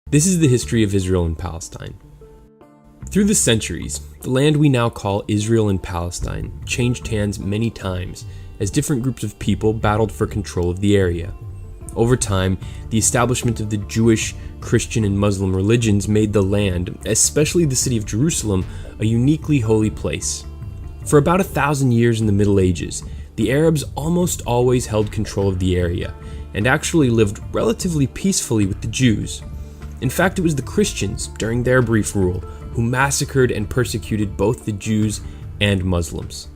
This is the history of Israel and Palestine. Through the centuries, the land we now call Israel and Palestine changed hands many times as different groups of people battled for control of the area. Over time, the establishment of the Jewish, Christian, and Muslim religions made the land, especially the city of Jerusalem, a uniquely holy place. For about 1,000 years in the Middle Ages, the Arabs almost always held control of the area and actually lived relatively peacefully with the Jews. In fact, it was the Christians, during their brief rule, who massacred and persecuted both the Jews and Muslims.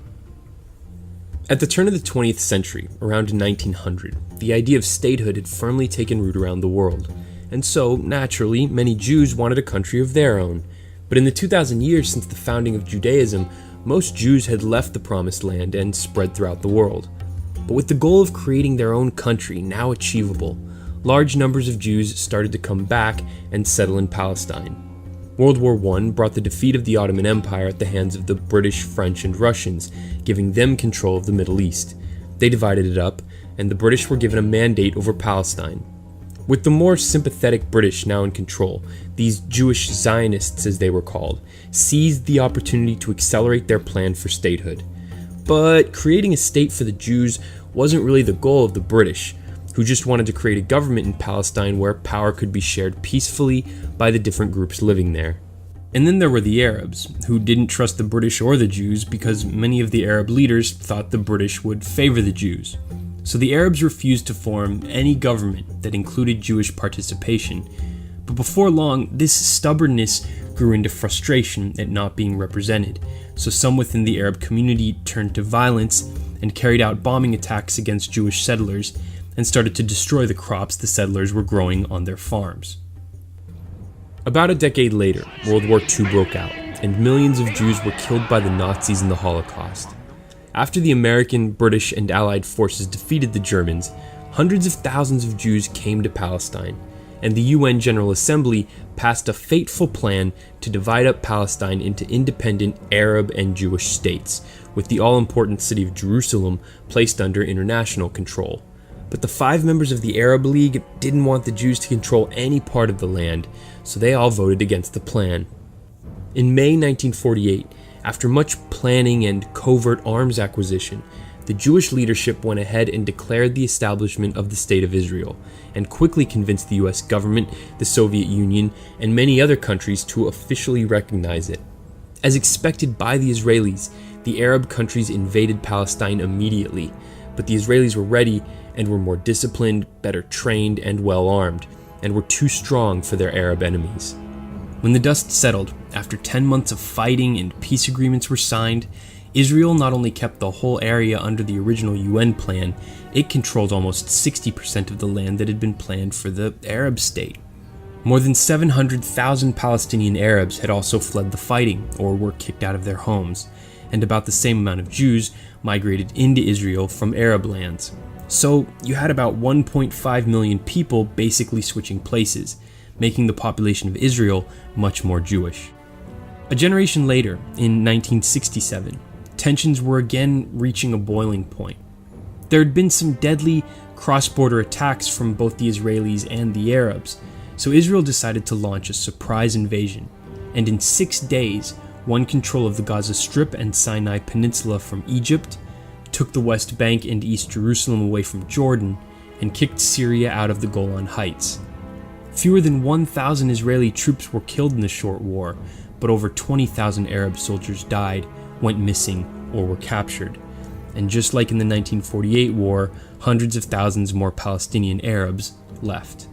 At the turn of the 20th century, around 1900, the idea of statehood had firmly taken root around the world, and so, naturally, many Jews wanted a country of their own. But in the 2,000 years since the founding of Judaism, most Jews had left the Promised Land and spread throughout the world. But with the goal of creating their own country now achievable, large numbers of Jews started to come back and settle in Palestine. World War I brought the defeat of the Ottoman Empire at the hands of the British, French, and Russians, giving them control of the Middle East. They divided it up, and the British were given a mandate over Palestine. With the more sympathetic British now in control, these Jewish Zionists, as they were called, seized the opportunity to accelerate their plan for statehood. But creating a state for the Jews wasn't really the goal of the British, who just wanted to create a government in Palestine where power could be shared peacefully by the different groups living there. And then there were the Arabs, who didn't trust the British or the Jews because many of the Arab leaders thought the British would favor the Jews. So the Arabs refused to form any government that included Jewish participation. But before long, this stubbornness grew into frustration at not being represented, so some within the Arab community turned to violence and carried out bombing attacks against Jewish settlers and started to destroy the crops the settlers were growing on their farms. About a decade later, World War II broke out, and millions of Jews were killed by the Nazis in the Holocaust. After the American, British, and Allied forces defeated the Germans, hundreds of thousands of Jews came to Palestine, and the UN General Assembly passed a fateful plan to divide up Palestine into independent Arab and Jewish states, with the all-important city of Jerusalem placed under international control. But the 5 members of the Arab League didn't want the Jews to control any part of the land, so they all voted against the plan. In May 1948, after much planning and covert arms acquisition, the Jewish leadership went ahead and declared the establishment of the State of Israel, and quickly convinced the US government, the Soviet Union, and many other countries to officially recognize it. As expected by the Israelis, the Arab countries invaded Palestine immediately, but the Israelis were ready and were more disciplined, better trained, and well armed, and were too strong for their Arab enemies. When the dust settled, after 10 months of fighting and peace agreements were signed, Israel not only kept the whole area under the original UN plan, it controlled almost 60% of the land that had been planned for the Arab state. More than 700,000 Palestinian Arabs had also fled the fighting or were kicked out of their homes, and about the same amount of Jews migrated into Israel from Arab lands. So you had about 1.5 million people basically switching places, making the population of Israel much more Jewish. A generation later, in 1967, tensions were again reaching a boiling point. There had been some deadly cross-border attacks from both the Israelis and the Arabs, so Israel decided to launch a surprise invasion, and in 6 days won control of the Gaza Strip and Sinai Peninsula from Egypt, took the West Bank and East Jerusalem away from Jordan, and kicked Syria out of the Golan Heights. Fewer than 1,000 Israeli troops were killed in the short war, but over 20,000 Arab soldiers died, went missing, or were captured. And just like in the 1948 war, hundreds of thousands more Palestinian Arabs left.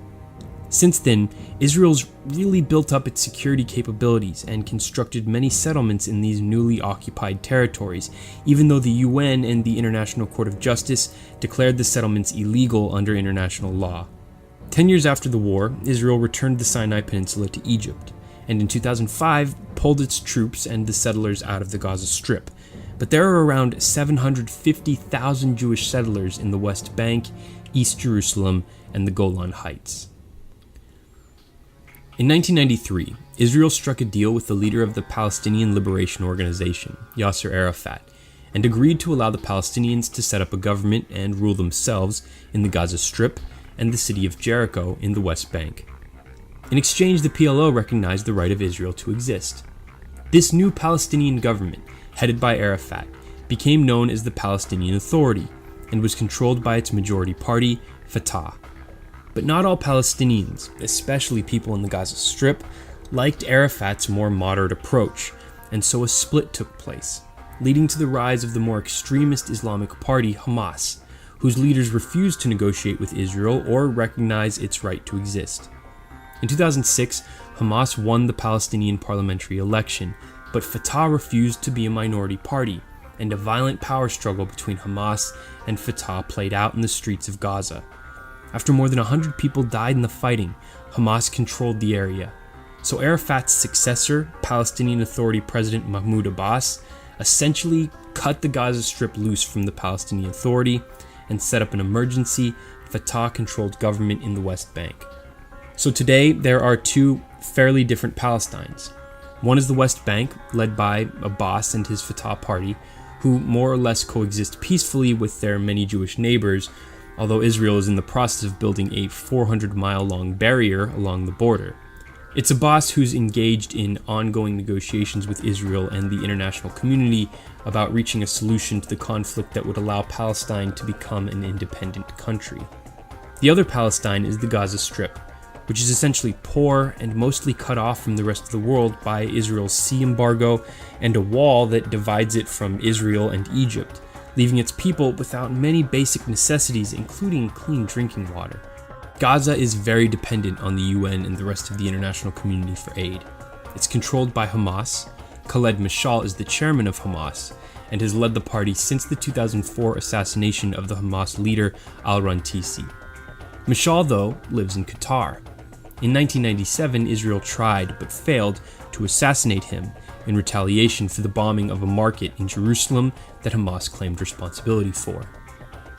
Since then, Israel's really built up its security capabilities and constructed many settlements in these newly occupied territories, even though the UN and the International Court of Justice declared the settlements illegal under international law. 10 years after the war, Israel returned the Sinai Peninsula to Egypt, and in 2005 pulled its troops and the settlers out of the Gaza Strip. But there are around 750,000 Jewish settlers in the West Bank, East Jerusalem, and the Golan Heights. In 1993, Israel struck a deal with the leader of the Palestinian Liberation Organization, Yasser Arafat, and agreed to allow the Palestinians to set up a government and rule themselves in the Gaza Strip and the city of Jericho in the West Bank. In exchange, the PLO recognized the right of Israel to exist. This new Palestinian government, headed by Arafat, became known as the Palestinian Authority and was controlled by its majority party, Fatah. But not all Palestinians, especially people in the Gaza Strip, liked Arafat's more moderate approach, and so a split took place, leading to the rise of the more extremist Islamic party, Hamas, whose leaders refused to negotiate with Israel or recognize its right to exist. In 2006, Hamas won the Palestinian parliamentary election, but Fatah refused to be a minority party, and a violent power struggle between Hamas and Fatah played out in the streets of Gaza. After more than 100 people died in the fighting, Hamas controlled the area. So Arafat's successor, Palestinian Authority President Mahmoud Abbas, essentially cut the Gaza Strip loose from the Palestinian Authority and set up an emergency, Fatah-controlled government in the West Bank. So today, there are two fairly different Palestines. One is the West Bank, led by Abbas and his Fatah party, who more or less coexist peacefully with their many Jewish neighbors, although Israel is in the process of building a 400-mile-long barrier along the border. It's Abbas who's engaged in ongoing negotiations with Israel and the international community about reaching a solution to the conflict that would allow Palestine to become an independent country. The other Palestine is the Gaza Strip, which is essentially poor and mostly cut off from the rest of the world by Israel's sea embargo and a wall that divides it from Israel and Egypt, leaving its people without many basic necessities, including clean drinking water. Gaza is very dependent on the UN and the rest of the international community for aid. It's controlled by Hamas. Khaled Mashal is the chairman of Hamas and has led the party since the 2004 assassination of the Hamas leader al-Rantisi. Mashal, though, lives in Qatar. In 1997, Israel tried, but failed, to assassinate him in retaliation for the bombing of a market in Jerusalem that Hamas claimed responsibility for.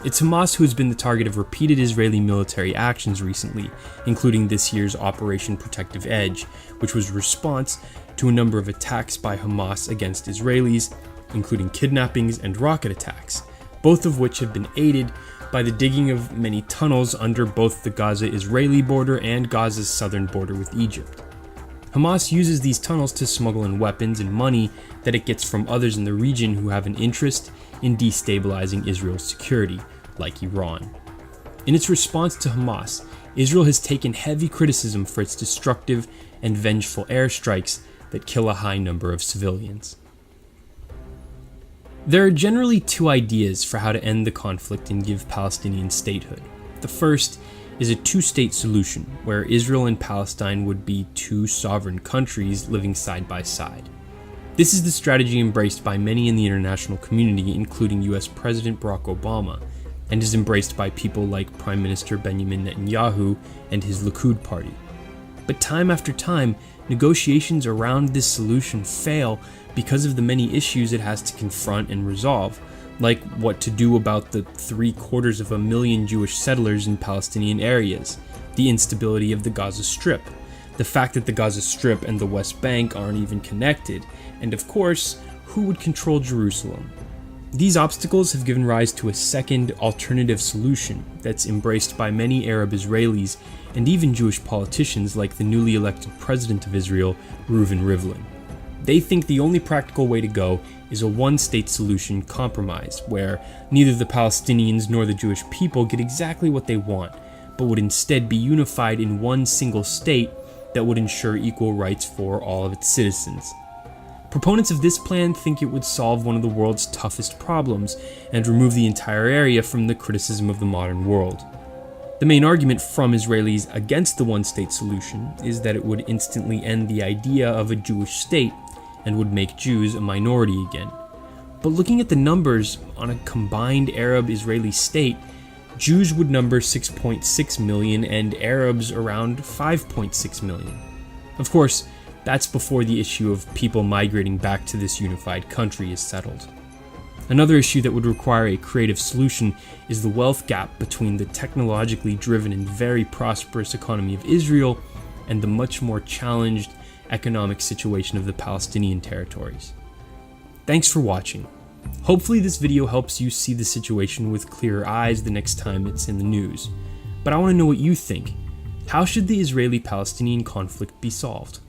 It's Hamas who has been the target of repeated Israeli military actions recently, including this year's Operation Protective Edge, which was a response to a number of attacks by Hamas against Israelis, including kidnappings and rocket attacks, both of which have been aided by the digging of many tunnels under both the Gaza-Israeli border and Gaza's southern border with Egypt. Hamas uses these tunnels to smuggle in weapons and money that it gets from others in the region who have an interest in destabilizing Israel's security, like Iran. In its response to Hamas, Israel has taken heavy criticism for its destructive and vengeful airstrikes that kill a high number of civilians. There are generally two ideas for how to end the conflict and give Palestinian statehood. The first is a two-state solution, where Israel and Palestine would be two sovereign countries living side by side. This is the strategy embraced by many in the international community, including US President Barack Obama, and is embraced by people like Prime Minister Benjamin Netanyahu and his Likud party. But time after time, negotiations around this solution fail because of the many issues it has to confront and resolve, like what to do about the 750,000 Jewish settlers in Palestinian areas, the instability of the Gaza Strip, the fact that the Gaza Strip and the West Bank aren't even connected, and of course, who would control Jerusalem? These obstacles have given rise to a second, alternative solution that's embraced by many Arab Israelis and even Jewish politicians like the newly elected president of Israel, Reuven Rivlin. They think the only practical way to go is a one-state solution compromise, where neither the Palestinians nor the Jewish people get exactly what they want, but would instead be unified in one single state that would ensure equal rights for all of its citizens. Proponents of this plan think it would solve one of the world's toughest problems and remove the entire area from the criticism of the modern world. The main argument from Israelis against the one-state solution is that it would instantly end the idea of a Jewish state and would make Jews a minority again. But looking at the numbers on a combined Arab-Israeli state, Jews would number 6.6 million and Arabs around 5.6 million. Of course, that's before the issue of people migrating back to this unified country is settled. Another issue that would require a creative solution is the wealth gap between the technologically driven and very prosperous economy of Israel and the much more challenged economic situation of the Palestinian territories. Thanks for watching. Hopefully this video helps you see the situation with clearer eyes the next time it's in the news. But I want to know what you think. How should the Israeli-Palestinian conflict be solved?